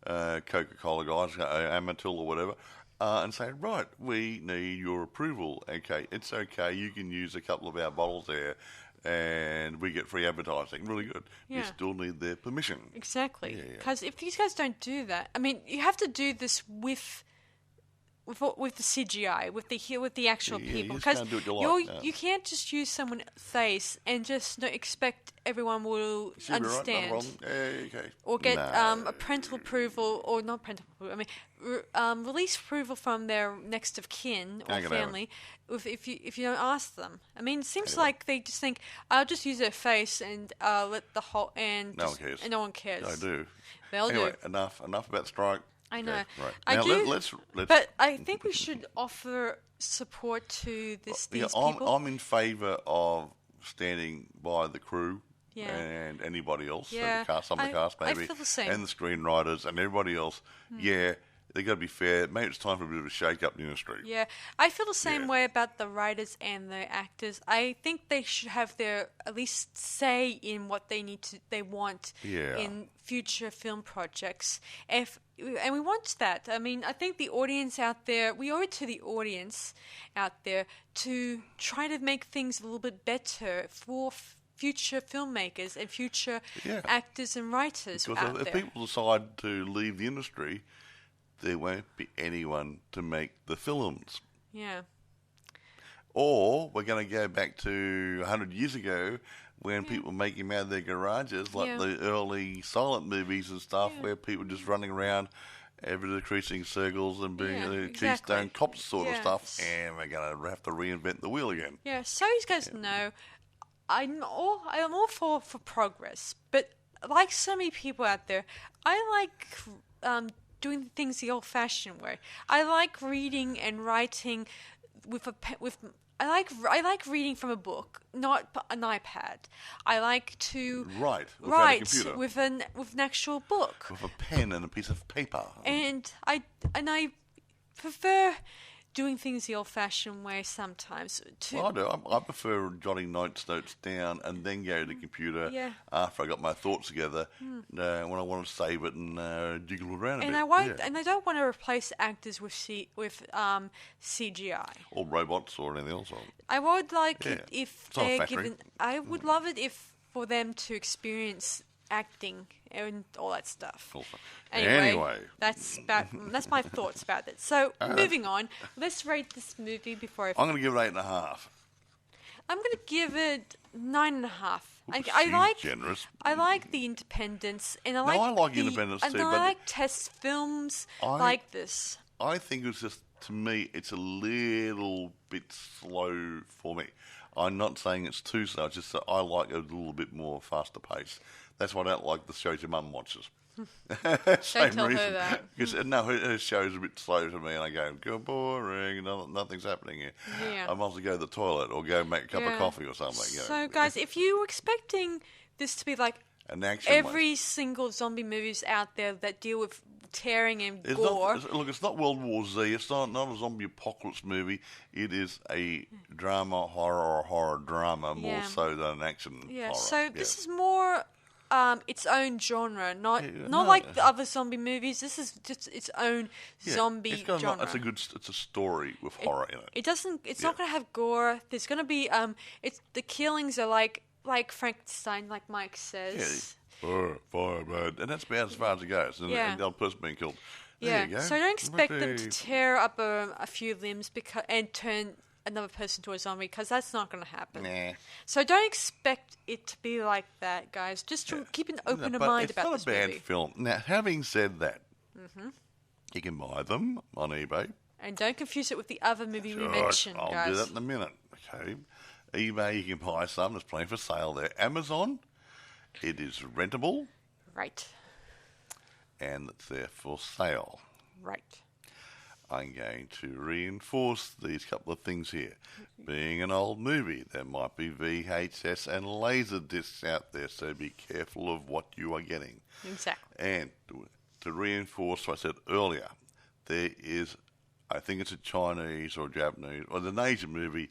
S2: Coca-Cola guys, Amatil or whatever, and say, right, we need your approval. Okay, it's okay. You can use a couple of our bottles there, and we get free advertising. Really good. You still need their permission.
S1: Exactly. Because if these guys don't do that, I mean, you have to do this with the CGI, with the actual people, because you can't just use someone's face and just expect everyone will understand or get a parental approval or not parental approval. I mean, release approval from their next of kin or family if you don't ask them. I mean, it seems like they just think I'll just use their face and let the whole and
S2: no one cares.
S1: And no one cares.
S2: I do.
S1: They'll do.
S2: Enough about the strike.
S1: I know.
S2: Okay, right.
S1: I
S2: now,
S1: do,
S2: let's
S1: but I think we should offer support to these people.
S2: I'm in favour of standing by the crew and anybody else, some of the cast maybe,
S1: I feel the same.
S2: and the screenwriters and everybody else. They've got to be fair. Maybe it's time for a bit of a shake-up in the industry. Yeah,
S1: I feel the same way about the writers and the actors. I think they should have their at least say in what they want in future film projects. And we want that. I mean, I think the audience out there, we owe it to the audience out there to try to make things a little bit better for future filmmakers and future actors and writers out there.
S2: If people decide to leave the industry, there won't be anyone to make the films.
S1: Yeah.
S2: Or we're going to go back to 100 years ago when people make him out of their garages, like the early silent movies and stuff, where people just running around ever decreasing circles and being Keystone Cops sort of stuff, and we're going to have to reinvent the wheel again.
S1: Yeah, so you guys know, I'm all for progress, but like so many people out there, I like doing things the old-fashioned way. I like reading and writing I like reading from a book, not an iPad. I like to write with an actual book,
S2: with a pen and a piece of paper.
S1: And I prefer doing things the old-fashioned way sometimes.
S2: Well, I do. I prefer jotting notes down and then go to the computer after I got my thoughts together when I want to save it and jiggle around
S1: and
S2: a bit.
S1: And I don't want to replace actors with CGI
S2: or robots or anything else.
S1: I would like it if they're given. I would love it if for them to experience acting and all that stuff. Anyway, that's my thoughts about it. So moving on, let's rate this movie before
S2: I'm going to give it 8.5.
S1: I'm going to give it 9.5.
S2: Generous.
S1: I like the independence, and I like
S2: independence too.
S1: And I like test films like this.
S2: I think it's just, to me, it's a little bit slow for me. I'm not saying it's too slow. It's just that I like a little bit more faster pace. That's why I don't like the shows your mum watches.
S1: Don't tell her that.
S2: Because her show's a bit slow to me, and I go boring, nothing's happening here.
S1: Yeah.
S2: I might as well go to the toilet or go make a cup of coffee or something.
S1: So, guys, if you were expecting this to be like every single zombie movies out there that deal with tearing and gore...
S2: It's not World War Z. It's not a zombie apocalypse movie. It is a drama, horror drama, more so than an action horror.
S1: So this is more... its own genre, not
S2: no.
S1: like the other zombie movies. This is just its own zombie genre.
S2: It's a story with horror in it.
S1: It's not going to have gore. There's going to be the killings are like Frankenstein, like Mike says.
S2: Firebird, and that's about as far as it goes. And the other person being killed. There you go.
S1: So don't expect them to tear up a few limbs and turn another person to a zombie, because that's not going to happen.
S2: Nah.
S1: So don't expect it to be like that, guys. Just keep an open mind about this movie.
S2: It's not a bad film. Now, having said that, you can buy them on eBay.
S1: And don't confuse it with the other movie we mentioned,
S2: I'll
S1: guys.
S2: do that in a minute. Okay, eBay, you can buy some. There's plenty for sale there. Amazon, it is rentable.
S1: Right.
S2: And it's there for sale.
S1: Right.
S2: I'm going to reinforce these couple of things here. Being an old movie, there might be VHS and laser discs out there, so be careful of what you are getting.
S1: Exactly.
S2: And to reinforce what I said earlier, there is, I think it's a Chinese or Japanese, or an Asian movie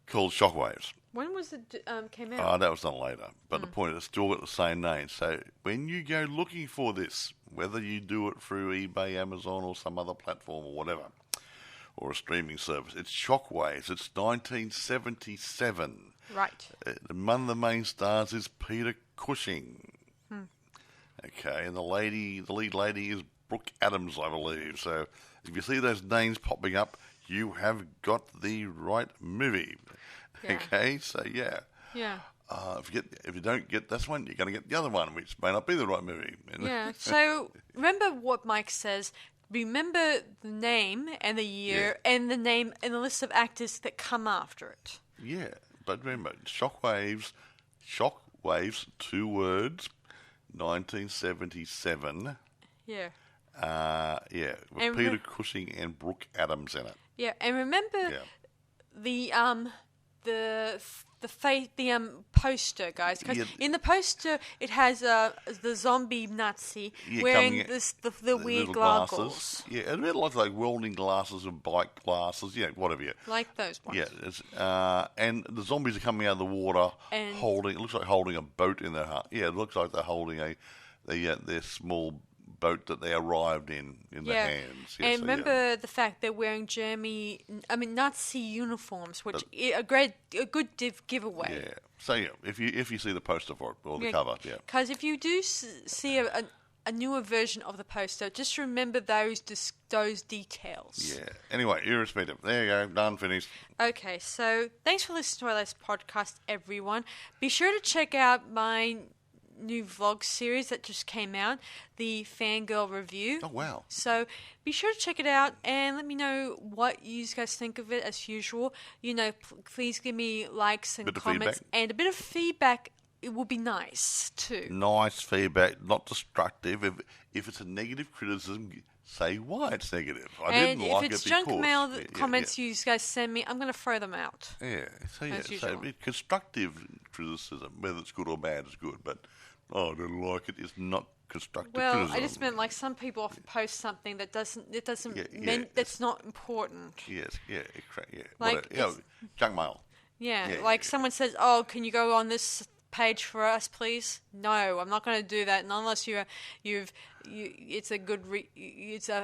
S2: called Shockwaves.
S1: When was it came out?
S2: That was done later. But the point is, it's still got the same name. So when you go looking for this, whether you do it through eBay, Amazon, or some other platform or whatever, or a streaming service, it's Shockwaves. It's 1977.
S1: Right.
S2: One of the main stars is Peter Cushing. Okay, and the lead lady is Brooke Adams, I believe. So if you see those names popping up, you have got the right movie.
S1: Yeah.
S2: Okay, so yeah.
S1: Yeah.
S2: If you don't get this one, you're going to get the other one, which may not be the right movie.
S1: Yeah. So remember what Mike says. Remember the name and the year and the name and the list of actors that come after it.
S2: Yeah, but remember, Shockwaves, 2 words, 1977.
S1: Yeah.
S2: With Peter Cushing and Brooke Adams in it.
S1: Yeah, and remember the poster, guys, because in the poster it has the zombie Nazi wearing the weird goggles.
S2: Yeah, it looks like welding glasses and bike glasses, whatever.
S1: Like those ones.
S2: Yeah, and the zombies are coming out of the water holding. It looks like holding a boat in their hand. Yeah, it looks like they're holding their small boat that they arrived in their hands.
S1: And remember the fact they're wearing Nazi uniforms, which a good giveaway.
S2: Yeah. So if you see the poster for it or the cover,
S1: because if you do see a newer version of the poster, just remember those details.
S2: Yeah. Anyway, irrespective. There you go. Done. Finished.
S1: Okay. So thanks for listening to our latest podcast, everyone. Be sure to check out my new vlog series that just came out, the Fangirl Review.
S2: Oh, wow.
S1: So be sure to check it out and let me know what you guys think of it as usual. Please give me likes and comments and a bit of feedback. It will be nice too.
S2: Nice feedback, not destructive. If it's a negative criticism, say why it's negative. I didn't like it because...
S1: And if it's junk mail comments you guys send me, I'm going to throw them out.
S2: Yeah. So constructive criticism, whether it's good or bad, is good. But, I don't like it, it's not constructive criticism.
S1: I just meant like some people often post something that that's not important.
S2: Yes,
S1: Like
S2: junk mail.
S1: Like someone says, "Oh, can you go on this page for us, please?" No, I'm not going to do that, and unless it's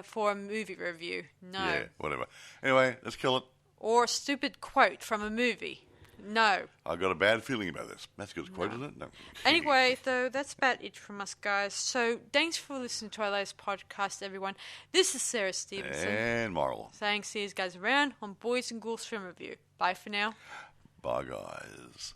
S1: for a movie review. No.
S2: Yeah, whatever. Anyway, let's kill it.
S1: Or a stupid quote from a movie. No.
S2: I got a bad feeling about this. That's a good quote, isn't it? No.
S1: Anyway, though, that's about it from us, guys. So, thanks for listening to our latest podcast, everyone. This is Sarah Stephenson.
S2: And Moral.
S1: Saying see you guys around on Boys and Ghouls Film Review. Bye for now.
S2: Bye, guys.